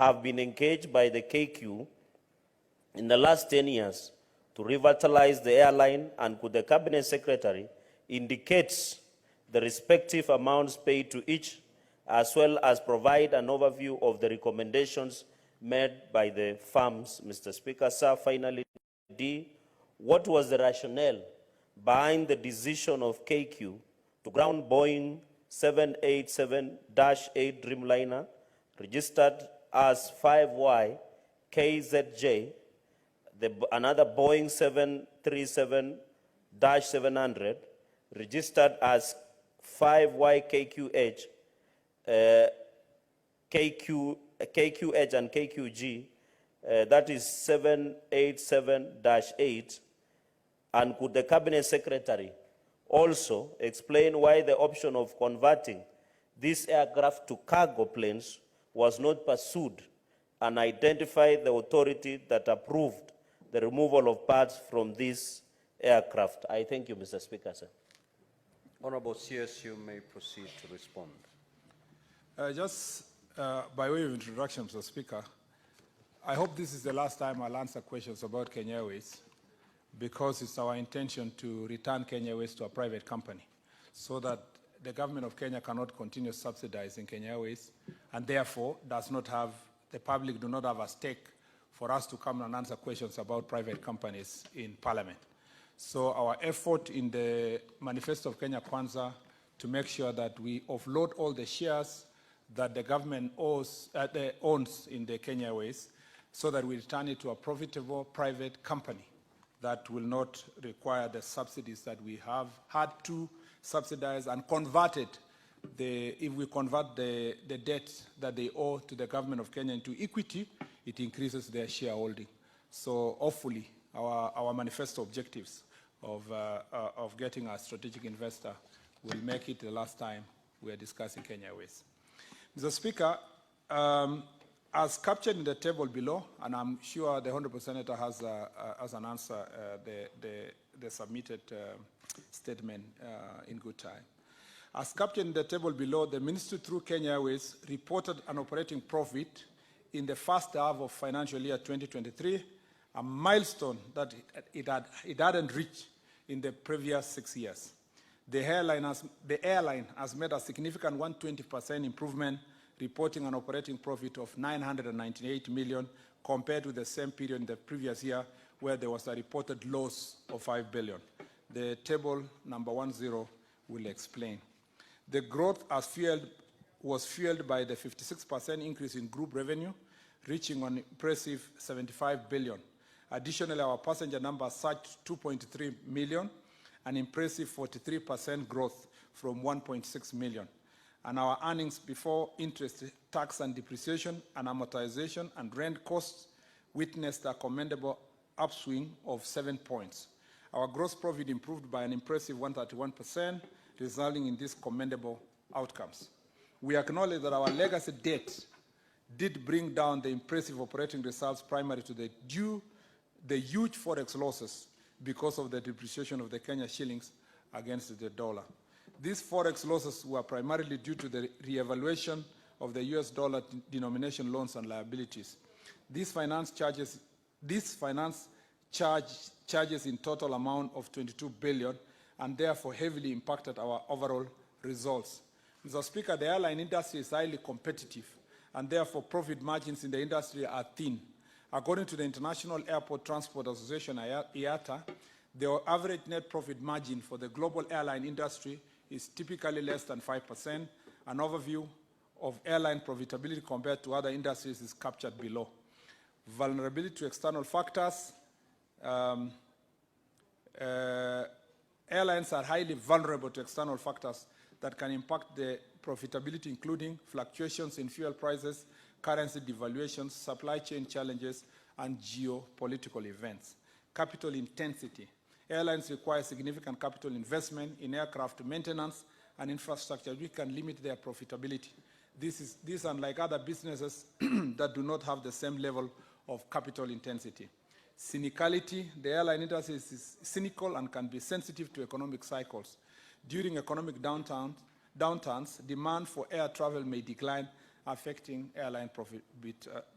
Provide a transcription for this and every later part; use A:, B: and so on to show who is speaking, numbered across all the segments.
A: have been engaged by the KQ in the last 10 years to revitalize the airline, and could the Cabinet Secretary indicate the respective amounts paid to each, as well as provide an overview of the recommendations made by the firms, Mr. Speaker? Sir, finally, D, what was the rationale behind the decision of KQ to ground Boeing 787-8 Dreamliner, registered as 5Y KZJ, another Boeing 737-700, registered as 5Y KQH, KQH and KQG, that is 787-8, and could the Cabinet Secretary also explain why the option of converting this aircraft to cargo planes was not pursued, and identify the authority that approved the removal of parts from this aircraft? I thank you, Mr. Speaker, sir.
B: Honorable CS, you may proceed to respond.
C: By way of introduction, Mr. Speaker, I hope this is the last time I'll answer questions about Kenya Airways, because it's our intention to return Kenya Airways to a private company so that the government of Kenya cannot continue subsidizing Kenya Airways, and therefore the public do not have a stake for us to come and answer questions about private companies in Parliament. So our effort in the Manifesto of Kenya Kwanza to make sure that we offload all the shares that the government owns in the Kenya Airways, so that we return it to a profitable private company that will not require the subsidies that we have had to subsidize, and converted if we convert the debt that they owe to the government of Kenya into equity, it increases their shareholding. So hopefully our manifesto objectives of getting a strategic investor will make it the last time we are discussing Kenya Airways. Mr. Speaker, as captured in the table below, and I'm sure the Honourable Senator has an answer, the submitted statement in good time. As captured in the table below, the Ministry through Kenya Airways reported an operating profit in the first half of financial year 2023, a milestone that it hadn't reached in the previous 6 years. The airline has made a significant 120% improvement, reporting an operating profit of 998 million compared to the same period in the previous year, where there was a reported loss of 5 billion. The table number 10 will explain. The growth was fueled by the 56% increase in group revenue, reaching an impressive 75 billion. Additionally, our passenger numbers surged 2.3 million, an impressive 43% growth from 1.6 million. And our earnings before interest, tax and depreciation and amortization and rent costs witnessed a commendable upswing of 7 points. Our gross profit improved by an impressive 131%, resulting in these commendable outcomes. We acknowledge that our legacy debt did bring down the impressive operating results, primarily to the huge forex losses because of the depreciation of the Kenya shillings against the dollar. These forex losses were primarily due to the re-evaluation of the US dollar denomination loans and liabilities. These finance charges in total amount of 22 billion, and therefore heavily impacted our overall results. Mr. Speaker, the airline industry is highly competitive, and therefore profit margins in the industry are thin. According to the International Airport Transport Association, IATA, the average net profit margin for the global airline industry is typically less than 5%. An overview of airline profitability compared to other industries is captured below. Vulnerability to external factors. Airlines are highly vulnerable to external factors that can impact the profitability, including fluctuations in fuel prices, currency devaluations, supply chain challenges, and geopolitical events. Capital intensity. Airlines require significant capital investment in aircraft maintenance and infrastructure, which can limit their profitability. This unlike other businesses that do not have the same level of capital intensity. Cynicality. The airline industry is cynical and can be sensitive to economic cycles. During economic downturns, demand for air travel may decline, affecting airline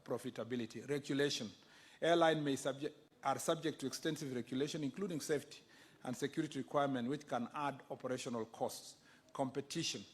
C: profitability. Regulation. Airlines are subject to extensive regulation, including safety and security requirements, which can add operational costs. Competition.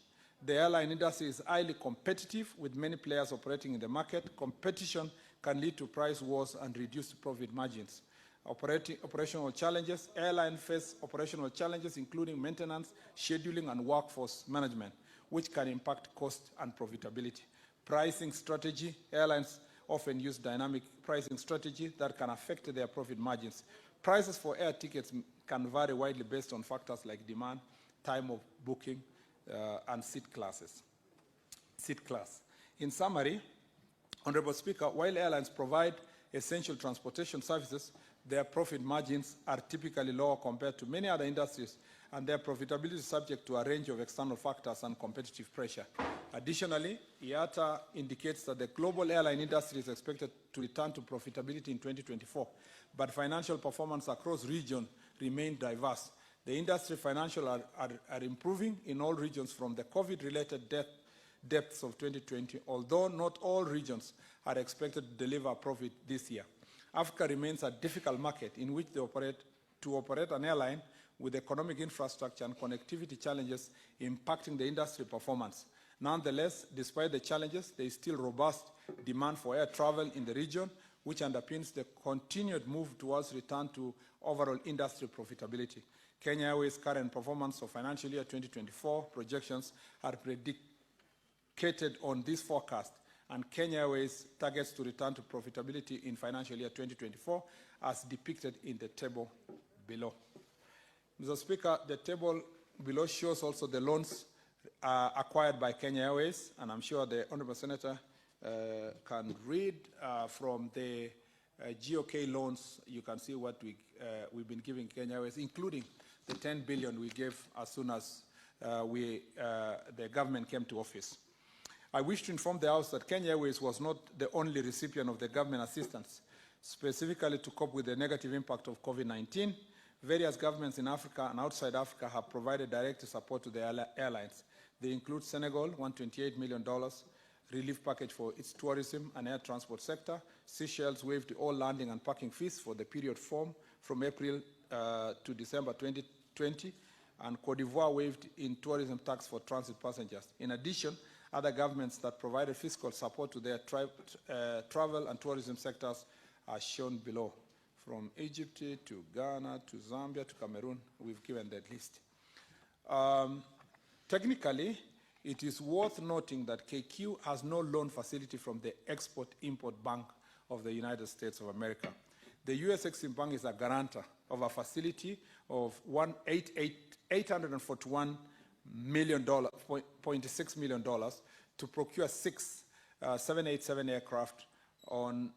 C: The airline industry is highly competitive, with many players operating in the market. Competition can lead to price wars and reduced profit margins. Operational challenges. Airlines face operational challenges, including maintenance, scheduling, and workforce management, which can impact cost and profitability. Pricing strategy. Airlines often use dynamic pricing strategy that can affect their profit margins. Prices for air tickets can vary widely based on factors like demand, time of booking, and seat class. In summary, Honorable Speaker, while airlines provide essential transportation services, their profit margins are typically lower compared to many other industries, and their profitability is subject to a range of external factors and competitive pressure. Additionally, IATA indicates that the global airline industry is expected to return to profitability in 2024, but financial performance across regions remain diverse. The industry financials are improving in all regions from the COVID-related depths of 2020, although not all regions are expected to deliver a profit this year. Africa remains a difficult market in which to operate an airline with economic infrastructure and connectivity challenges impacting the industry performance. Nonetheless, despite the challenges, there is still robust demand for air travel in the region, which underpins the continued move towards return to overall industry profitability. Kenya Airways' current performance for financial year 2024 projections are predicated on this forecast, and Kenya Airways targets to return to profitability in financial year 2024 as depicted in the table below. Mr. Speaker, the table below shows also the loans acquired by Kenya Airways, and I'm sure the Honourable Senator can read from the GOK loans. You can see what we've been giving Kenya Airways, including the 10 billion we gave as soon as the government came to office. I wish to inform the House that Kenya Airways was not the only recipient of the government assistance. Specifically to cope with the negative impact of COVID-19, various governments in Africa and outside Africa have provided direct support to the airlines. They include Senegal, $128 million, relief package for its tourism and air transport sector. Seychelles waived all landing and parking fees for the period from April to December 2020, and Cote d'Ivoire waived in tourism tax for transit passengers. In addition, other governments that provided fiscal support to their travel and tourism sectors are shown below. From Egypt to Ghana to Zambia to Cameroon, we've given that list. Technically, it is worth noting that KQ has no loan facility from the Export-Import Bank of the United States of America. The U.S. Exim Bank is a guarantor of a facility of $841.6 million to procure 6 787 aircraft on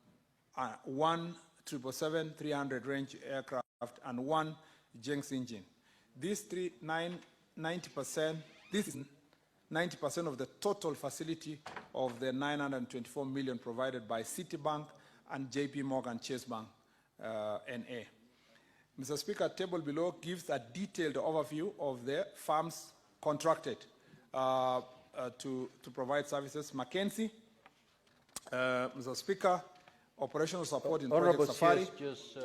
C: one 777-300 range aircraft and one Jenks engine. This is 90% of the total facility of the $924 million provided by Citibank and JP Morgan Chase Bank, NA. Mr. Speaker, table below gives a detailed overview of the firms contracted to provide services. McKinsey, Mr. Speaker, operational support in Project Safari.
B: Just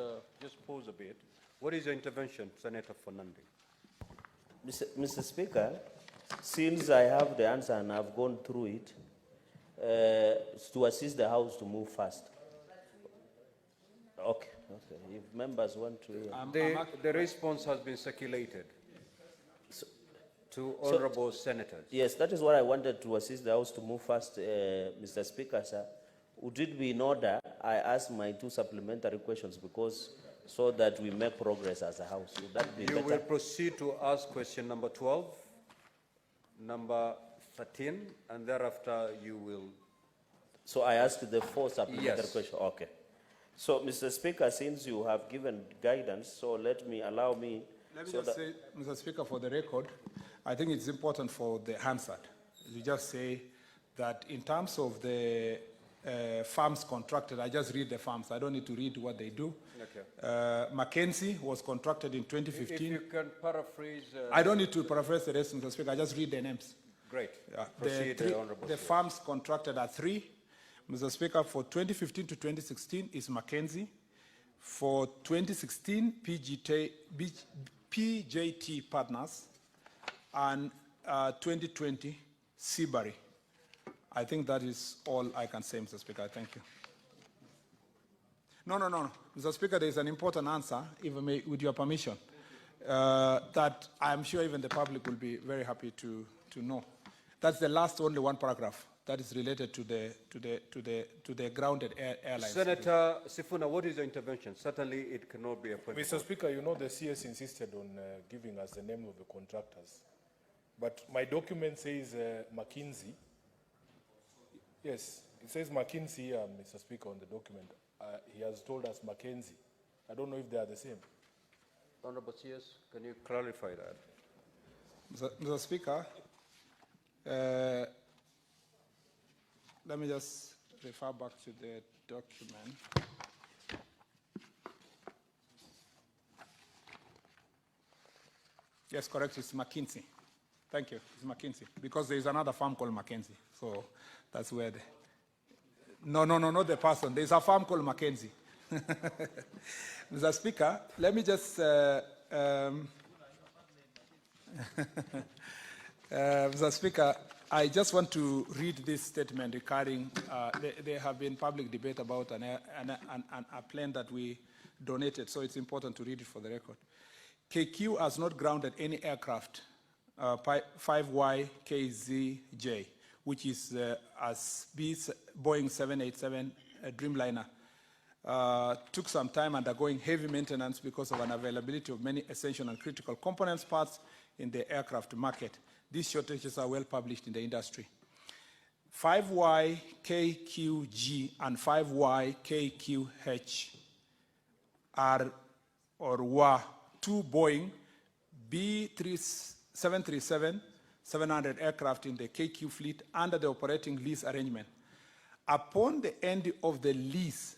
B: pause a bit. What is your intervention, Senator Fernandez?
A: Mr. Speaker, since I have the answer and I've gone through it, to assist the House to move fast. Okay. If members want to hear.
B: The response has been circulated to honorable senators.
A: Yes, that is what I wanted to assist the House to move fast, Mr. Speaker, sir. Would it be in order I ask my 2 supplementary questions so that we make progress as a House? Would that be better?
B: You will proceed to ask question number 12, number 13, and thereafter you will.
A: So I ask the 4 supplementary questions.
B: Yes.
A: Okay. So, Mr. Speaker, since you have given guidance, so let me
C: just say, Mr. Speaker, for the record, I think it's important for the Hansard. You just say that in terms of the farms contracted, I just read the farms. I don't need to read what they do. Okay. McKinsey was contracted in 2015.
B: If you can paraphrase.
C: I don't need to paraphrase the rest, Mr. Speaker. I just read the names.
B: Great.
C: Yeah,
B: Proceed, Honorable
C: the
B: CS.
C: farms contracted are 3. Mr. Speaker, for 2015 to 2016 is Mackenzie. For 2016, PJT Partners. And 2020, Seabury. I think that is all I can say, Mr. Speaker. Thank you. No. Mr. Speaker, there is an important answer, if I may, with your permission, that I'm sure even the public will be very happy to know. That's the last only one paragraph that is related to the grounded airlines.
B: Senator Sifuna, what is your intervention? Certainly, it cannot be a point.
D: Mr. Speaker, you know the CS insisted on giving us the name of the contractors. But my document says McKinsey. Yes, it says McKinsey here, Mr. Speaker, on the document. He has told us Mackenzie. I don't know if they are the same.
B: Honorable CS, can you clarify that?
C: Mr. Speaker, let me just refer back to the document. Yes, correct, it's McKinsey. Thank you, it's McKinsey. Because there is another firm called Mackenzie, so that's where the... No, not the person. There's a firm called Mackenzie. Mr. Speaker, let me just... Mr. Speaker, I just want to read this statement regarding, there have been public debate about a plane that we donated, so it's important to read it for the record. KQ has not grounded any aircraft, 5YKZJ, which is as Boeing 787 Dreamliner. Took some time undergoing heavy maintenance because of unavailability of many essential and critical components parts in the aircraft market. These shortages are well published in the industry. 5YKQG and 5YKQH are or were 2 Boeing B737-700 aircraft in the KQ fleet under the operating lease arrangement. Upon the end of the lease,